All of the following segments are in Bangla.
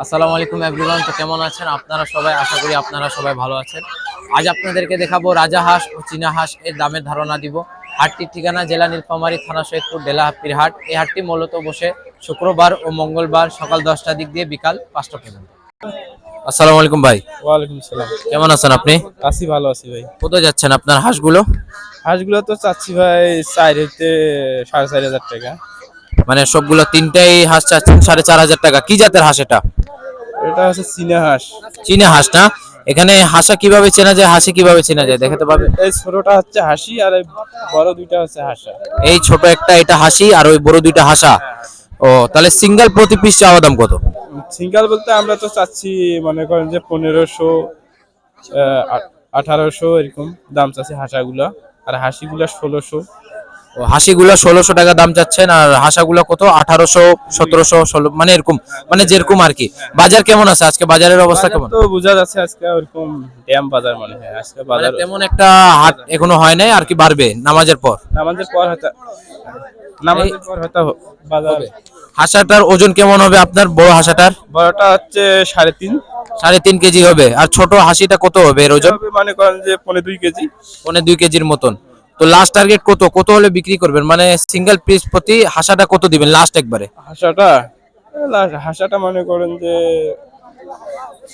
আসসালামু আলাইকুম এভরিওয়ান। তো কেমন আছেন আপনারা সবাই? আশা করি আপনারা সবাই ভালো আছেন। আজ আপনাদেরকে দেখাবো রাজা হাঁস ও চীনা হাঁস এর দামের ধারণা দিব। হাটটির ঠিকানা জেলা নীলফামারী, থানা সৈয়দপুর, ডেলা হাপ্পির হাট। এই হাটটি মূলত বসে শুক্রবার ও মঙ্গলবার সকাল 10টা দিক দিয়ে বিকাল 5টা পর্যন্ত। আসসালামু আলাইকুম ভাই। ওয়ালাইকুম সালাম। কেমন আছেন আপনি? আছি, ভালো আছি ভাই। কোথায় যাচ্ছেন আপনার হাঁসগুলো? হাঁসগুলো তো চাচ্ছি ভাই 4,500 টাকা। মানে সবগুলো তিনটাই হাঁস চাচ্ছেন 4,500 টাকা। কি জাতের হাঁস এটা? এটা হচ্ছে চীনা হাঁস। চীনা হাঁস না? এখানে হাঁসা কিভাবে চেনা যায়, হাসি কিভাবে চেনা যায় দেখাতে পারবেন? এই ছোটটা হচ্ছে হাসি আর এই বড় দুইটা হচ্ছে হাসা। এই ছোট একটা এটা হাসি আর ওই বড় দুইটা হাসা। ও তাহলে সিঙ্গেল প্রতি পিস চাওয়া দাম কত? সিঙ্গেল বলতে আমরা তো চাচ্ছি মনে করেন যে 1500, 1800 এরকম দাম চাচ্ছি হাঁসাগুলা, আর হাসিগুলা 1600। ও হাসিগুলো 1600 টাকা দাম চাচ্ছেন, আর হাঁসাগুলো কত? 1800, 1700, 16, মানে এরকম, মানে যেরকম আর কি। বাজার কেমন আছে আজকে? বাজারের অবস্থা কেমন? তো বোঝা যাচ্ছে আজকে ওরকম ড্যাম বাজার মনে হয় আজকে বাজার তেমন একটা হাট এখনো হয় নাই আর কি, বাড়বে নামাজের পর। নামাজের পর হয়তো বাজার। হাঁসাটার ওজন কেমন হবে আপনার? বড় হাঁসাটার বড়টা হচ্ছে 3.5। 3.5 কেজি হবে। আর ছোট হাসিটা কত হবে এর ওজন? মনে করেন যে 2.5 কেজি। 2.5 কেজির মতন। তো লাস্ট টার্গেট কত কত হলে বিক্রি করবেন? মানে সিঙ্গেল পিস প্রতি হাঁসাটা কত দিবেন লাস্ট একবারে? হাঁসাটা মনে করেন যে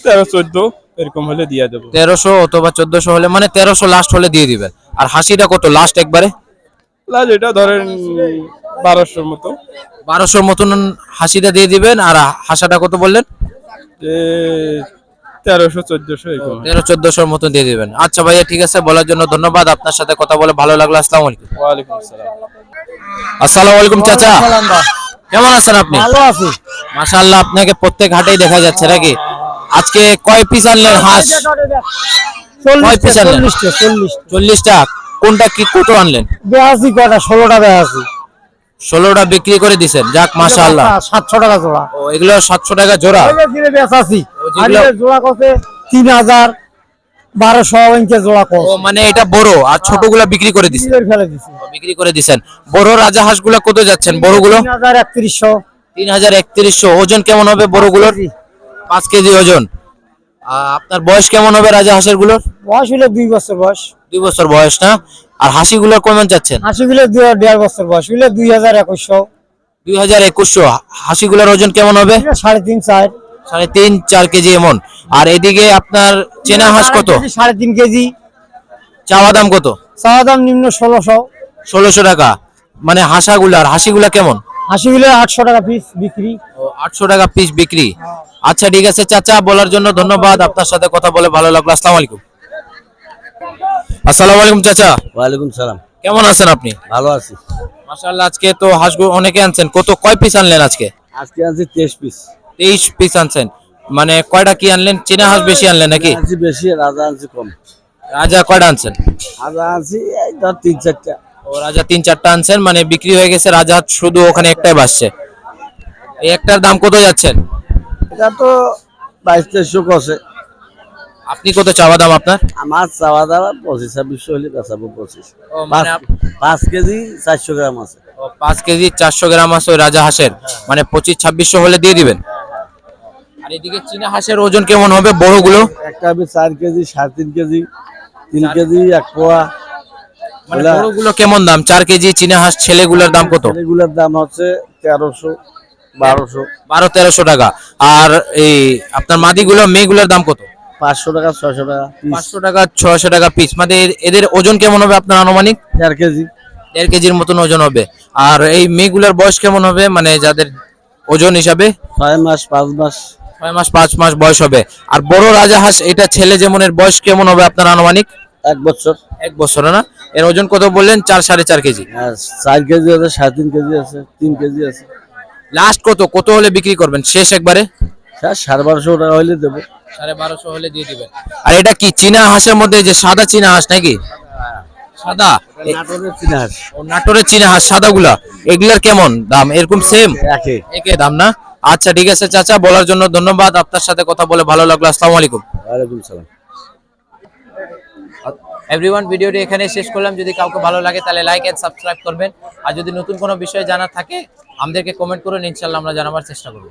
13-14 এরকম হলে দিয়ে দেবো। 1300 অথবা 1400 হলে, মানে 1300 লাস্ট হলে দিয়ে দিবেন। আর হাসিটা কত লাস্ট একবারে? এটা ধরেন 1200 মতো। 1200 মতন হাসিটা দিয়ে দিবেন। আর হাঁসাটা কত বললেন? 1300-1400 এরকম। 1300-1400 মতন দিয়ে দিবেন। আচ্ছা ভাইয়া, ঠিক আছে, বলার জন্য ধন্যবাদ। আপনার সাথে কথা বলে ভালো লাগলো। আসসালামু আলাইকুম। ওয়ালাইকুম আসসালাম। আসসালামু আলাইকুম চাচা, কেমন আছেন আপনি? ভালো আছি মাশাআল্লাহ, আপনাকে প্রত্যেক হাটেই দেখা যাচ্ছে নাকি? আজকে কয় পিস আনলেন হাঁস? কয় পিস আনলেন? 40টা। কোনটা কি কত আনলেন? বেহাসি কয়টা? 16টা বেহাসি। 16টা বিক্রি করে দিছেন, যাক মাশাআল্লাহ। 700 টাকা জোড়া। ও এগুলো 700 টাকা জোড়া? বেহাসি আর জোড়া কত? 3,1200 ইঞ্চি জোড়া কত? ও মানে এটা বড়, আর ছোটগুলা বিক্রি করে দিছেন? ফেলে দিছি। বিক্রি করে দিছেন। বড় রাজা হাঁসগুলা কত যাচ্ছেন বড়গুলো? 3,3100। 3,3100। ওজন কেমন হবে বড়গুলোর? 5 কেজি ওজন। আপনার বয়স কেমন হবে রাজা হাঁসের গুলোর? বয়স হলো 2 বছর বয়স। 2 বছর বয়স না? আর হাসিগুলোর কেমন যাচ্ছেন? হাঁসিগুলো 1.5 বছর বয়স হলো 2,2100। 2,2100। হাসিগুলোর ওজন কেমন হবে? 3.5-4। 3.5-4 কেজি এমন। আর এদিকে আপনার চেনা হাঁস কত? 3.5 কেজি। চাওয়া দাম কত? চাওয়া দাম নিম্ন 1600। 1600 টাকা। মানে হাঁসাগুলার, হাসিগুলা কেমন? হাঁসিগুলো 800 টাকা পিস বিক্রি। 800 টাকা পিস বিক্রি। আচ্ছা ঠিক আছে চাচা, বলার জন্য ধন্যবাদ। আপনার সাথে কথা বলে ভালো লাগলো। আসসালামু আলাইকুম। আসসালামু আলাইকুম চাচা। ওয়ালাইকুম সালাম। কেমন আছেন আপনি? ভালো আছি। মাশাআল্লাহ, আজকে তো হাঁসগুলো অনেকে আনছেন। কয় পিস আনলেন আজকে? আজকে আনছি 23 পিস। 23 পিস আনছেন। মানে কয়টা কি আনলেন? চীনা হাঁস বেশি আনলেন নাকি? আনছি বেশি, রাজা আনছি কম। রাজা কয়টা আনছেন? রাজা আনছি এই ধর 3-4টা। ও রাজা 3-4টা আনছেন, মানে বিক্রি হয়ে গেছে। রাজা শুধু ওখানে একটাই বাসছে। এই একটার দাম কত যাচ্ছেন? এটা তো 2200 কষে। আপনি কত চাওয়া দাম আপনার? আমার চাওয়া দাওয়া 2500-2600 হলে বেচাবো। 25। ও মানে 5 কেজি 400 গ্রাম আছে। 5 কেজি 400 গ্রাম আছে ওই রাজা হাঁসের, মানে 25-2600 হলে দিয়ে দিবেন। আর এদিকে চীনা হাঁসের ওজন কেমন হবে বড়গুলো? একটা হবে 4 কেজি, 3.5 কেজি, 3 কেজি, 1 পোয়া। মানে বড়গুলো কেমন দাম? 4 কেজি চীনা হাঁস ছেলেগুলোর দাম কত? এগুলোর দাম হচ্ছে 1300, 1200। 1200-1300 টাকা। আর এই আপনার মাদিগুলো মেয়েগুলোর দাম কত? 500 টাকা, 600 টাকা পিস। 500 টাকা 600 টাকা পিস। মানে এদের ওজন কেমন হবে আপনার আনুমানিক? 1.5 কেজি। 1.5 কেজির মতন ওজন হবে। আর এই মেয়েগুলোর বয়স কেমন হবে, মানে যাদের ওজন হিসাবে? 6 মাস 5 মাস। 6 মাস 5 মাস বয়স হবে। আর বড় রাজা হাঁস এটা ছেলে যেমন, এর বয়স কেমন হবে আপনার আনুমানিক? 1 বছর। 1 বছর না? এর ওজন কত বললেন? 4-4.5 কেজি। 4 কেজি আছে, 3.5 কেজি আছে, 3 কেজি আছে। লাস্ট কত হলে বিক্রি করবেন শেষ একবারে? 1250 টাকা হইলে দেবো। 1250 হলে দিয়ে দিবেন। আর এটা কি চীনা হাঁসের মধ্যে যে সাদা চীনা হাঁস নাকি? সাদা নাটোরের চীনা হাঁস ও নাটোরের চীনা হাঁস সাদাগুলা, এগুলার কেমন দাম? এরকম সেম একে একই দাম না? আচ্ছা ঠিক আছে চাচা, বলার জন্য ধন্যবাদ। আপনার সাথে কথা বলে ভালো লাগলো। আসসালামু আলাইকুম। ওয়ালাইকুম সালাম। এভরিওয়ান, ভিডিওটি এখানে শেষ করলাম। যদি কাউকে ভালো লাগে তাহলে লাইক এন্ড সাবস্ক্রাইব করবেন, আর যদি নতুন কোনো বিষয় জানার থাকে আমাদেরকে কমেন্ট করুন, ইনশাআল্লাহ আমরা জানাবার চেষ্টা করব।